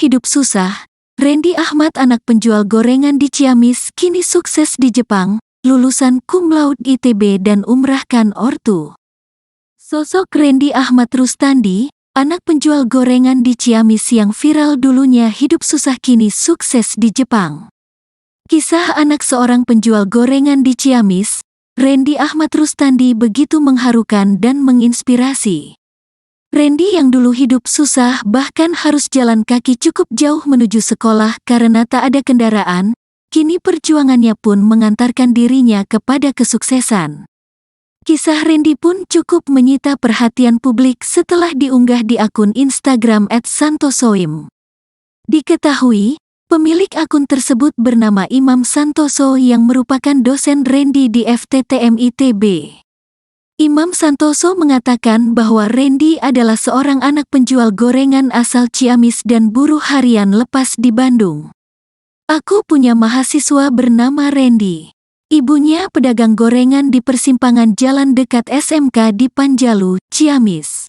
hidup susah, Randy Ahmad anak penjual gorengan di Ciamis kini sukses di Jepang, lulusan cum laude ITB dan umrahkan ortu. Sosok Randy Ahmad Rustandi, anak penjual gorengan di Ciamis yang viral dulunya hidup susah kini sukses di Jepang. Kisah anak seorang penjual gorengan di Ciamis, Randy Ahmad Rustandi begitu mengharukan dan menginspirasi. Randy yang dulu hidup susah bahkan harus jalan kaki cukup jauh menuju sekolah karena tak ada kendaraan, kini perjuangannya pun mengantarkan dirinya kepada kesuksesan. Kisah Randy pun cukup menyita perhatian publik setelah diunggah di akun Instagram @santosoim. Diketahui, pemilik akun tersebut bernama Imam Santoso yang merupakan dosen Randy di FTTM ITB. Imam Santoso mengatakan bahwa Randy adalah seorang anak penjual gorengan asal Ciamis dan buruh harian lepas di Bandung. Aku punya mahasiswa bernama Randy. Ibunya pedagang gorengan di persimpangan jalan dekat SMK di Panjalu, Ciamis.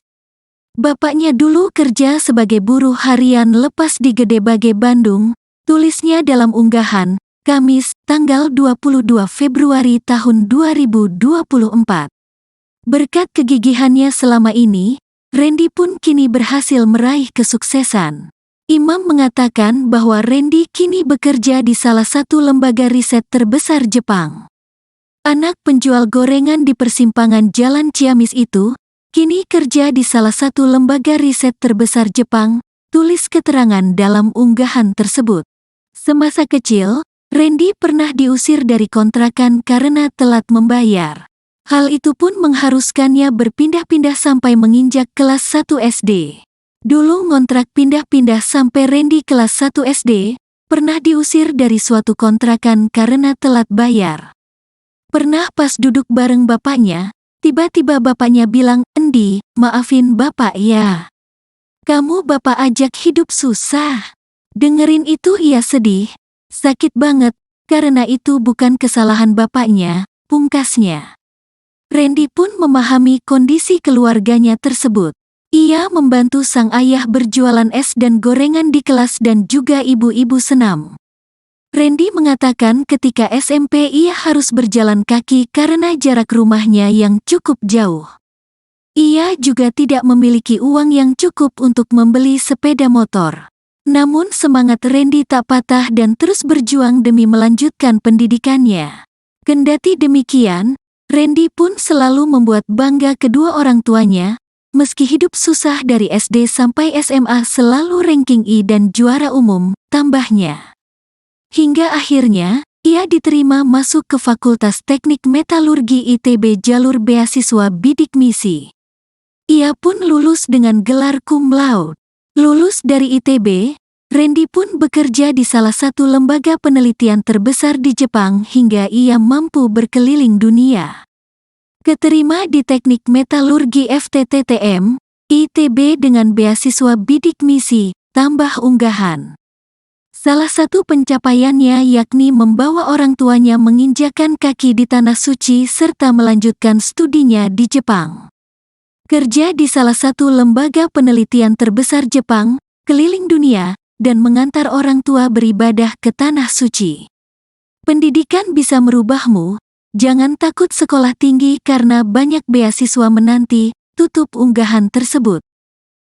Bapaknya dulu kerja sebagai buruh harian lepas di Gede Bage, Bandung, tulisnya dalam unggahan, Kamis, tanggal 22 Februari tahun 2024. Berkat kegigihannya selama ini, Randy pun kini berhasil meraih kesuksesan. Imam mengatakan bahwa Randy kini bekerja di salah satu lembaga riset terbesar Jepang. Anak penjual gorengan di persimpangan Jalan Ciamis itu, kini kerja di salah satu lembaga riset terbesar Jepang, tulis keterangan dalam unggahan tersebut. Semasa kecil, Randy pernah diusir dari kontrakan karena telat membayar. Hal itu pun mengharuskannya berpindah-pindah sampai menginjak kelas 1 SD. Dulu ngontrak pindah-pindah sampai Randy kelas 1 SD, pernah diusir dari suatu kontrakan karena telat bayar. Pernah pas duduk bareng bapaknya, tiba-tiba bapaknya bilang, "Endi, maafin bapak ya. Kamu bapak ajak hidup susah." Dengerin itu ia sedih, sakit banget, karena itu bukan kesalahan bapaknya, pungkasnya. Randy pun memahami kondisi keluarganya tersebut. Ia membantu sang ayah berjualan es dan gorengan di kelas dan juga ibu-ibu senam. Randy mengatakan ketika SMP ia harus berjalan kaki karena jarak rumahnya yang cukup jauh. Ia juga tidak memiliki uang yang cukup untuk membeli sepeda motor. Namun semangat Randy tak patah dan terus berjuang demi melanjutkan pendidikannya. Kendati demikian, Randy pun selalu membuat bangga kedua orang tuanya, meski hidup susah dari SD sampai SMA selalu ranking I dan juara umum, tambahnya. Hingga akhirnya, ia diterima masuk ke Fakultas Teknik Metalurgi ITB jalur beasiswa bidik misi. Ia pun lulus dengan gelar cum laude. Lulus dari ITB, Randy pun bekerja di salah satu lembaga penelitian terbesar di Jepang hingga ia mampu berkeliling dunia. Keterima di Teknik Metalurgi FTTM, ITB dengan beasiswa bidik misi, tambah unggahan. Salah satu pencapaiannya yakni membawa orang tuanya menginjakan kaki di Tanah Suci serta melanjutkan studinya di Jepang. Kerja di salah satu lembaga penelitian terbesar Jepang, keliling dunia, dan mengantar orang tua beribadah ke Tanah Suci. Pendidikan bisa merubahmu, jangan takut sekolah tinggi karena banyak beasiswa menanti, tutup unggahan tersebut.